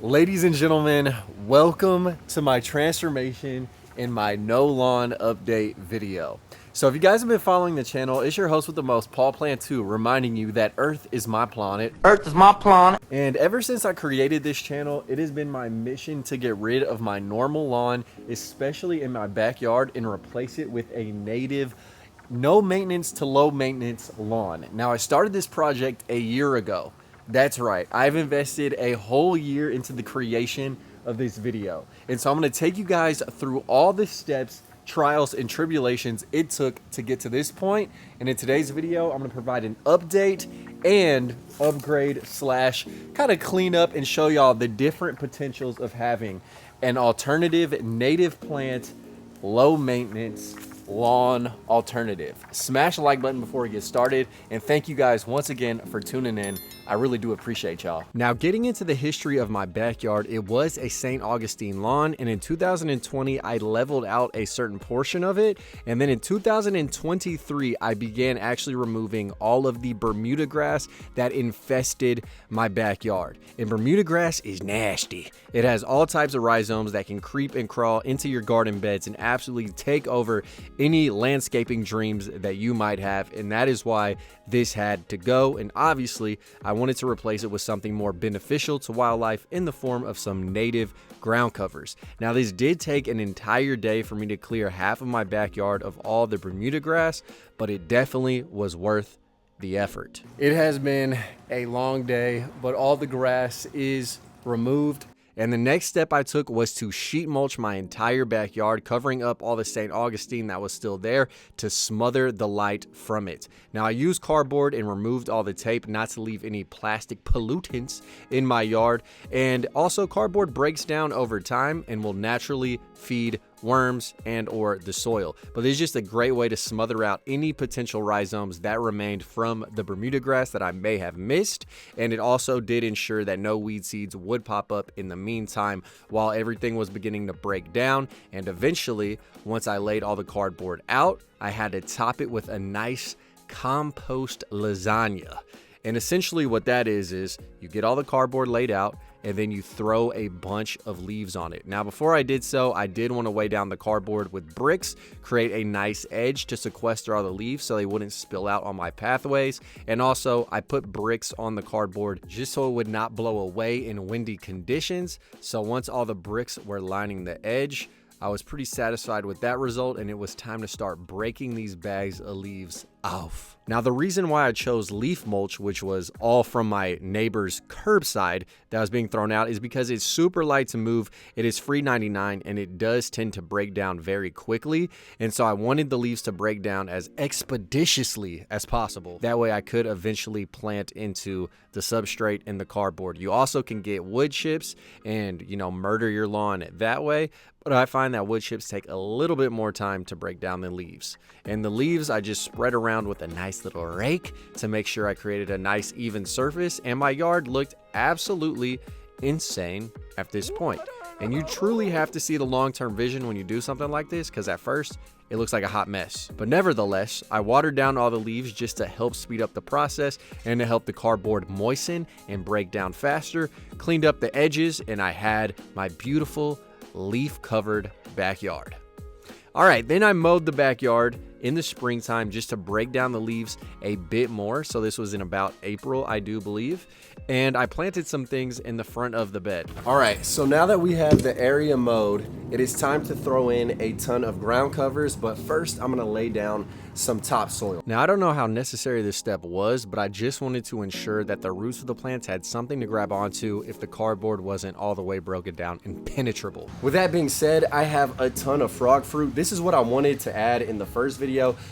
Ladies and gentlemen, welcome to my transformation in my no lawn update video. So if you guys have been following the channel, it's your host with the most, Paul Plant 2, reminding you that Earth is my planet. Earth is my planet. And ever since I created this channel, it has been my mission to get rid of my normal lawn, especially in my backyard, and replace it with a native, no maintenance to low maintenance lawn. Now I started this project a year ago. That's right, I've invested a whole year into the creation of this video. And so I'm gonna take you guys through all the steps, trials, and tribulations it took to get to this point. And in today's video, I'm gonna provide an update and upgrade slash kind of clean up and show y'all the different potentials of having an alternative native plant, low maintenance lawn alternative. Smash the like button before we get started, and thank you guys once again for tuning in. I really do appreciate y'all. Now, getting into the history of my backyard, it was a St. Augustine lawn, and in 2020 I leveled out a certain portion of it, and then in 2023 I began actually removing all of the Bermuda grass that infested my backyard. And Bermuda grass is nasty. It has all types of rhizomes that can creep and crawl into your garden beds and absolutely take over any landscaping dreams that you might have, and that is why this had to go. And obviously I wanted to replace it with something more beneficial to wildlife in the form of some native ground covers. Now, this did take an entire day for me to clear half of my backyard of all the Bermuda grass, but it definitely was worth the effort. It has been a long day, but all the grass is removed. And the next step I took was to sheet mulch my entire backyard, covering up all the St. Augustine that was still there to smother the light from it. Now, I used cardboard and removed all the tape not to leave any plastic pollutants in my yard. And also, cardboard breaks down over time and will naturally feed worms and or the soil, but it's just a great way to smother out any potential rhizomes that remained from the Bermuda grass that I may have missed. And it also did ensure that no weed seeds would pop up in the meantime while everything was beginning to break down. And eventually, once I laid all the cardboard out, I had to top it with a nice compost lasagna. And essentially what that is you get all the cardboard laid out and then you throw a bunch of leaves on it. Now, before I did so, I did want to weigh down the cardboard with bricks, create a nice edge to sequester all the leaves so they wouldn't spill out on my pathways. And also, I put bricks on the cardboard just so it would not blow away in windy conditions. So once all the bricks were lining the edge, I was pretty satisfied with that result, and it was time to start breaking these bags of leaves off. Now, the reason why I chose leaf mulch, which was all from my neighbor's curbside that was being thrown out, is because it's super light to move. It is free 99 and it does tend to break down very quickly. And so I wanted the leaves to break down as expeditiously as possible. That way I could eventually plant into the substrate in the cardboard. You also can get wood chips and, murder your lawn that way. But I find that wood chips take a little bit more time to break down than leaves. And the leaves I just spread around with a nice little rake to make sure I created a nice even surface, and my yard looked absolutely insane at this point. And you truly have to see the long-term vision when you do something like this, because at first it looks like a hot mess. But nevertheless, I watered down all the leaves just to help speed up the process and to help the cardboard moisten and break down faster, cleaned up the edges, and I had my beautiful leaf-covered backyard. All right, then I mowed the backyard in the springtime just to break down the leaves a bit more. So this was in about April, I do believe. And I planted some things in the front of the bed. All right, so now that we have the area mowed, it is time to throw in a ton of ground covers. But first, I'm gonna lay down some topsoil. Now, I don't know how necessary this step was, but I just wanted to ensure that the roots of the plants had something to grab onto if the cardboard wasn't all the way broken down and penetrable. With that being said, I have a ton of frog fruit. This is what I wanted to add in the first video.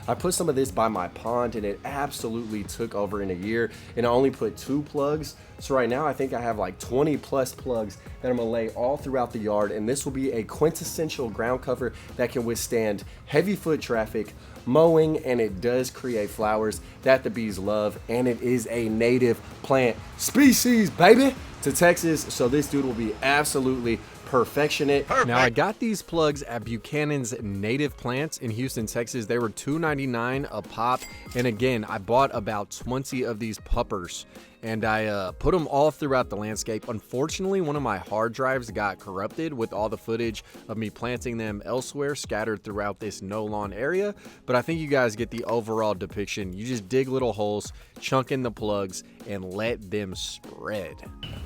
I put some of this by my pond and it absolutely took over in a year, and I only put 2 plugs. So right now I think I have like 20 plus plugs that I'm gonna lay all throughout the yard, and this will be a quintessential ground cover that can withstand heavy foot traffic, mowing, and it does create flowers that the bees love, and it is a native plant species, baby, to Texas. So this dude will be absolutely perfectionate. Perfect. Now, I got these plugs at Buchanan's Native Plants in Houston, Texas. They were $2.99 a pop, and again, I bought about 20 of these puppers, and I put them all throughout the landscape. Unfortunately, one of my hard drives got corrupted with all the footage of me planting them elsewhere scattered throughout this no lawn area, but I think you guys get the overall depiction. You just dig little holes, chunk in the plugs, and let them spread.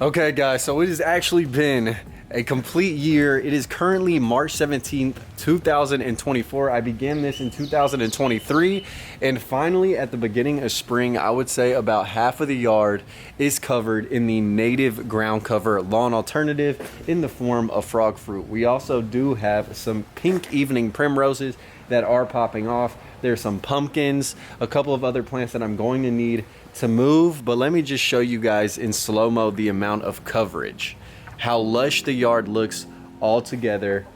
Okay guys, so it has actually been a complete year. It is currently March 17th, 2024. I began this in 2023, and finally at the beginning of spring, I would say about half of the yard is covered in the native ground cover lawn alternative in the form of frog fruit. We also do have some pink evening primroses that are popping off. There's some pumpkins, a couple of other plants that I'm going to need to move, but let me just show you guys in slow-mo the amount of coverage, how lush the yard looks all together,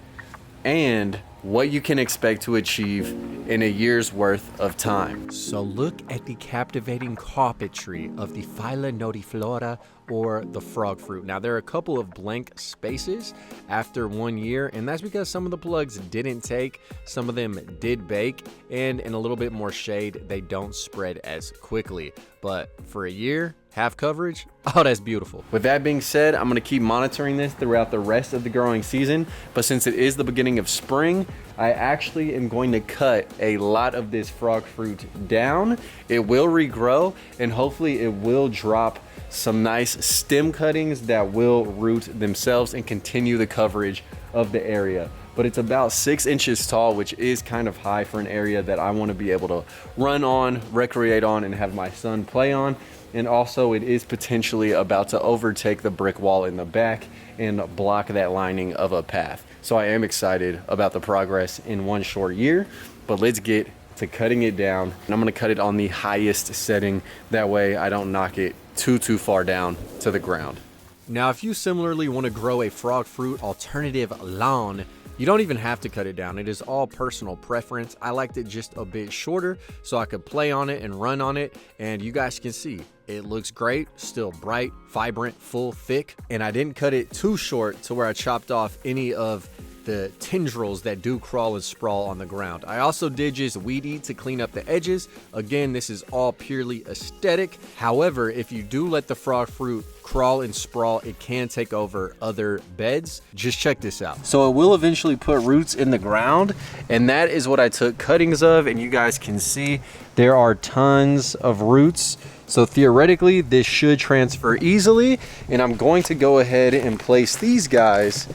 and what you can expect to achieve in a year's worth of time. So look at the captivating carpetry of the Filo Starquez, or the frog fruit. Now there are a couple of blank spaces after 1 year, and that's because some of the plugs didn't take, some of them did bake, and in a little bit more shade, they don't spread as quickly. But for a year, half coverage, oh, that's beautiful. With that being said, I'm gonna keep monitoring this throughout the rest of the growing season, but since it is the beginning of spring, I actually am going to cut a lot of this frog fruit down. It will regrow, and hopefully it will drop some nice stem cuttings that will root themselves and continue the coverage of the area. But it's about 6 inches tall, which is kind of high for an area that I want to be able to run on, recreate on, and have my son play on. And also it is potentially about to overtake the brick wall in the back and block that lining of a path. So I am excited about the progress in 1 short year, but let's get to cutting it down. And I'm gonna cut it on the highest setting. That way I don't knock it too far down to the ground. Now, if you similarly want to grow a frog fruit alternative lawn, you don't even have to cut it down. It is all personal preference. I liked it just a bit shorter so I could play on it and run on it, and you guys can see it looks great, still bright, vibrant, full, thick, and I didn't cut it too short to where I chopped off any of the tendrils that do crawl and sprawl on the ground. I also did just weed eat to clean up the edges. Again, this is all purely aesthetic. However, if you do let the frog fruit crawl and sprawl, it can take over other beds. Just check this out. So it will eventually put roots in the ground, and that is what I took cuttings of, and you guys can see there are tons of roots. So theoretically, this should transfer easily, and I'm going to go ahead and place these guys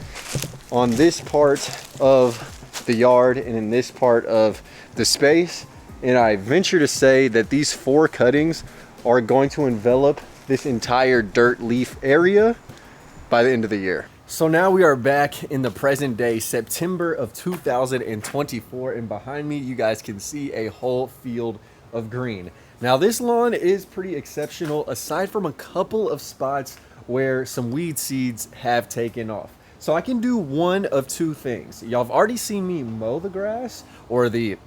on this part of the yard and in this part of the space. And I venture to say that these 4 cuttings are going to envelop this entire dirt leaf area by the end of the year. So now we are back in the present day, September of 2024, and behind me you guys can see a whole field of green. Now this lawn is pretty exceptional, aside from a couple of spots where some weed seeds have taken off. So I can do one of 2 things. Y'all have already seen me mow the grass, or the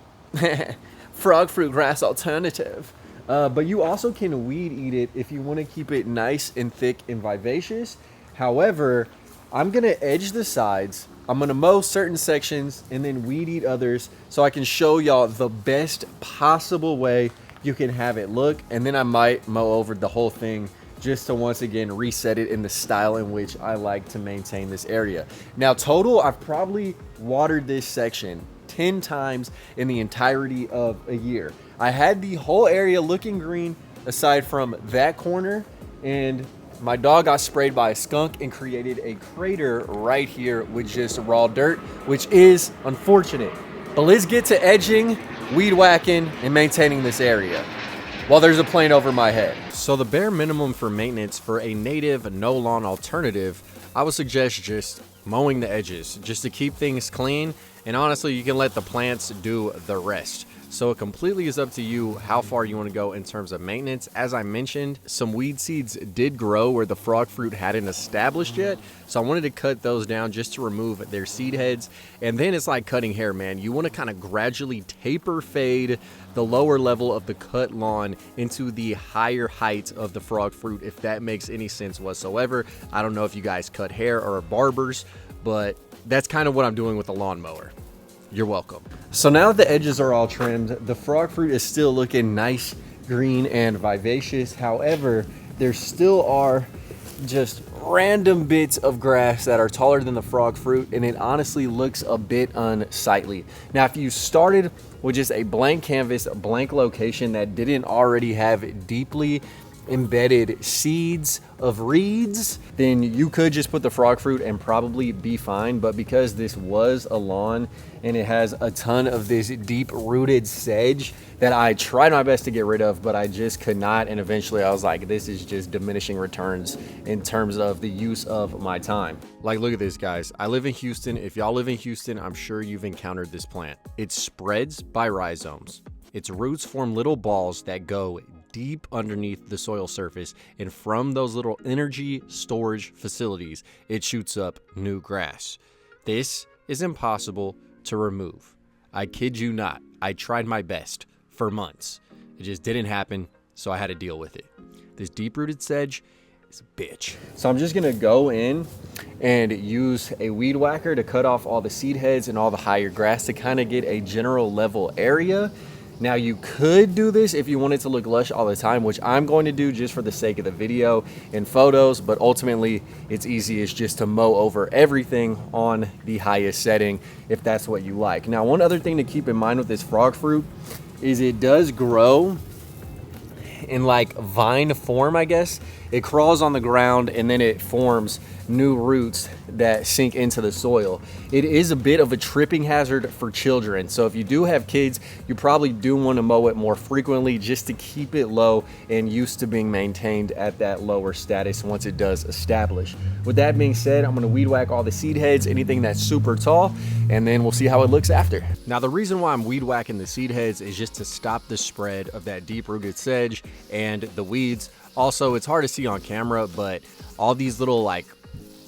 frog fruit grass alternative. But you also can weed eat it if you want to keep it nice and thick and vivacious. However, I'm going to edge the sides. I'm going to mow certain sections and then weed eat others so I can show y'all the best possible way you can have it look. And then I might mow over the whole thing just to once again reset it in the style in which I like to maintain this area. Now total, I've probably watered this section 10 times in the entirety of a year. I had the whole area looking green aside from that corner, and my dog got sprayed by a skunk and created a crater right here with just raw dirt, which is unfortunate. But let's get to edging, weed whacking, and maintaining this area while there's a plane over my head. So the bare minimum for maintenance for a native no lawn alternative, I would suggest just mowing the edges just to keep things clean, and honestly you can let the plants do the rest. So it completely is up to you how far you want to go in terms of maintenance. As I mentioned, some weed seeds did grow where the frog fruit hadn't established yet, so I wanted to cut those down just to remove their seed heads. And then it's like cutting hair, man. You want to kind of gradually taper fade the lower level of the cut lawn into the higher height of the frog fruit, if that makes any sense whatsoever. I don't know if you guys cut hair or are barbers, but that's kind of what I'm doing with the lawnmower. You're welcome. So now that the edges are all trimmed, the frog fruit is still looking nice, green, and vivacious. However, there still are just random bits of grass that are taller than the frog fruit, and it honestly looks a bit unsightly. Now, if you started with just a blank canvas, a blank location that didn't already have deeply embedded seeds of reeds, then you could just put the frog fruit and probably be fine. But because this was a lawn and it has a ton of this deep rooted sedge that I tried my best to get rid of, but I just could not, and eventually I was like, this is just diminishing returns in terms of the use of my time. Like, look at this, guys. I live in Houston. If y'all live in Houston, I'm sure you've encountered this plant. It spreads by rhizomes. Its roots form little balls that go deep underneath the soil surface, and from those little energy storage facilities, it shoots up new grass. This is impossible to remove. I kid you not. I tried my best for months. It just didn't happen, so I had to deal with it. This deep-rooted sedge is a bitch. So I'm just gonna go in and use a weed whacker to cut off all the seed heads and all the higher grass to kind of get a general level area. Now, you could do this if you wanted to look lush all the time, which I'm going to do just for the sake of the video and photos, but ultimately it's easiest just to mow over everything on the highest setting if that's what you like. Now, one other thing to keep in mind with this frog fruit is it does grow in like vine form, I guess. It crawls on the ground and then it forms new roots that sink into the soil. It is a bit of a tripping hazard for children. So if you do have kids, you probably do want to mow it more frequently just to keep it low and used to being maintained at that lower status once it does establish. With that being said, I'm going to weed whack all the seed heads, anything that's super tall, and then we'll see how it looks after. Now, the reason why I'm weed whacking the seed heads is just to stop the spread of that deep rooted sedge and the weeds. Also, it's hard to see on camera, but all these little, like,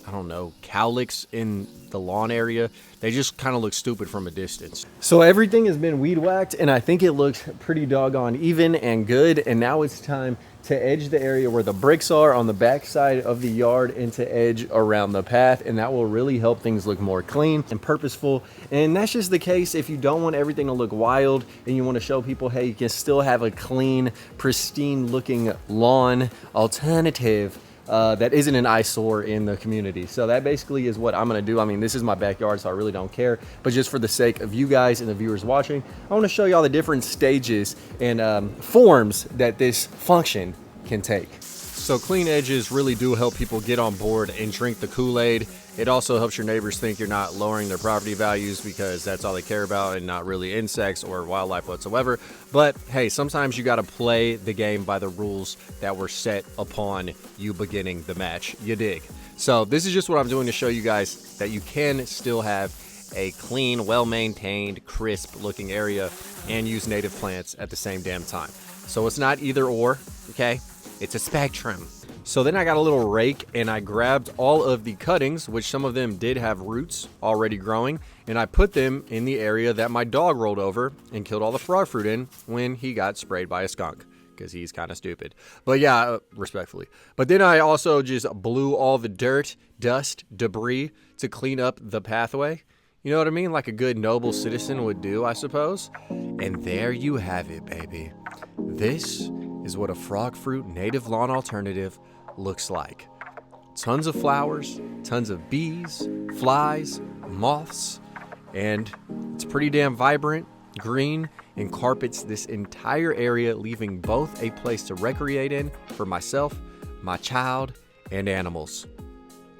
I don't know, cowlicks in the lawn area, they just kind of look stupid from a distance. So everything has been weed whacked, and I think it looks pretty doggone even and good. And now it's time to edge the area where the bricks are on the back side of the yard and to edge around the path, and that will really help things look more clean and purposeful. And that's just the case if you don't want everything to look wild and you want to show people, hey, you can still have a clean, pristine looking lawn alternative that isn't an eyesore in the community. So that basically is what I'm gonna do. I mean, this is my backyard, so I really don't care, but just for the sake of you guys and the viewers watching, I want to show you all the different stages and forms that this function can take. So clean edges really do help people get on board and drink the Kool-Aid. It also helps your neighbors think you're not lowering their property values because that's all they care about and not really insects or wildlife whatsoever. But hey, sometimes you got to play the game by the rules that were set upon you beginning the match. You dig? So this is just what I'm doing to show you guys that you can still have a clean, well-maintained, crisp-looking area and use native plants at the same damn time. So it's not either or, okay? It's a spectrum. So then I got a little rake and I grabbed all of the cuttings, which some of them did have roots already growing, and I put them in the area that my dog rolled over and killed all the frog fruit in when he got sprayed by a skunk, because he's kind of stupid. But yeah, respectfully. But then I also just blew all the dirt, dust, debris to clean up the pathway. You know what I mean? Like a good noble citizen would do, I suppose. And there you have it, baby. This is what a frog fruit native lawn alternative looks like. Tons of flowers, tons of bees, flies, moths, and it's pretty damn vibrant, green, and carpets this entire area, leaving both a place to recreate in for myself, my child, and animals.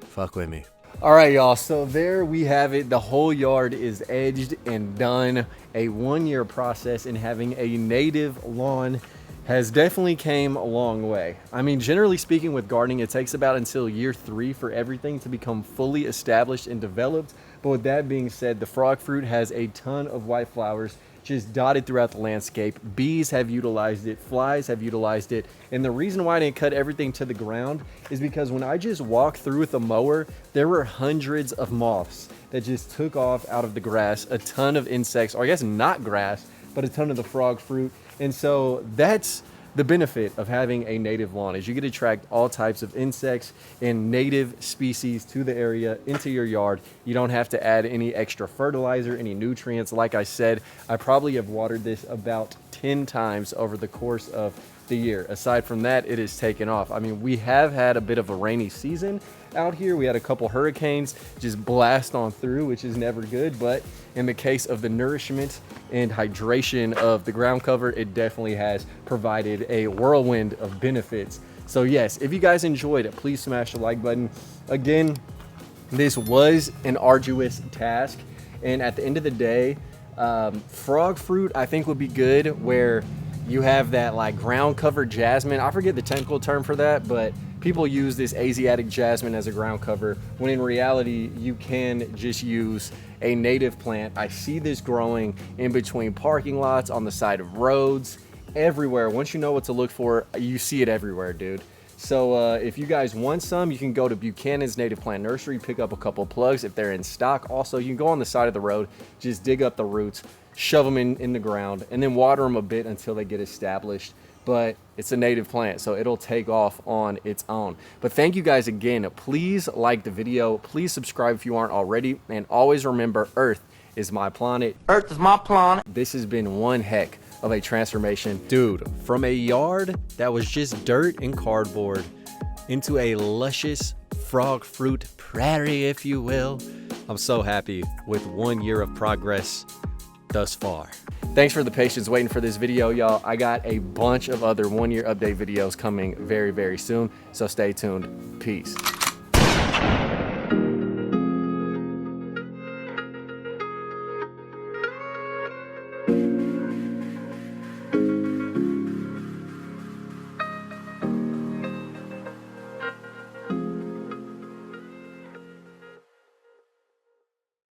Fuck with me. All right, y'all, so there we have it. The whole yard is edged and done. A 1-year process in having a native lawn has definitely came a long way. I mean, generally speaking with gardening, it takes about until year 3 for everything to become fully established and developed. But with that being said, the frog fruit has a ton of white flowers just dotted throughout the landscape. Bees have utilized it, flies have utilized it. And the reason why I didn't cut everything to the ground is because when I just walked through with a mower, there were hundreds of moths that just took off out of the grass, a ton of insects, or I guess not grass, but a ton of the frog fruit. And so that's the benefit of having a native lawn, is you get to attract all types of insects and native species to the area, into your yard. You don't have to add any extra fertilizer, any nutrients. Like I said, I probably have watered this about 10 times over the course of the year. Aside from that, it is taken off. I mean, we have had a bit of a rainy season out here. We had a couple hurricanes just blast on through, which is never good. But in the case of the nourishment and hydration of the ground cover, it definitely has provided a whirlwind of benefits. So yes, if you guys enjoyed it, please smash the like button. Again, this was an arduous task, and at the end of the day, frog fruit I think would be good, where you have that like ground cover jasmine. I forget the technical term for that, but people use this Asiatic jasmine as a ground cover, when in reality you can just use a native plant. I see this growing in between parking lots, on the side of roads, everywhere. Once you know what to look for, you see it everywhere, dude. So if you guys want some, you can go to Buchanan's Native Plant Nursery, pick up a couple plugs if they're in stock. Also, you can go on the side of the road, just dig up the roots, shove them in the ground, and then water them a bit until they get established. But it's a native plant, so it'll take off on its own. But thank you guys again. Please like the video. Please subscribe if you aren't already. And always remember, Earth is my planet. Earth is my planet. This has been one heck of a transformation. Dude, from a yard that was just dirt and cardboard into a luscious frog fruit prairie, if you will. I'm so happy with 1 year of progress thus far. Thanks for the patience waiting for this video, y'all. I got a bunch of other 1 year update videos coming very, very soon, so stay tuned. Peace.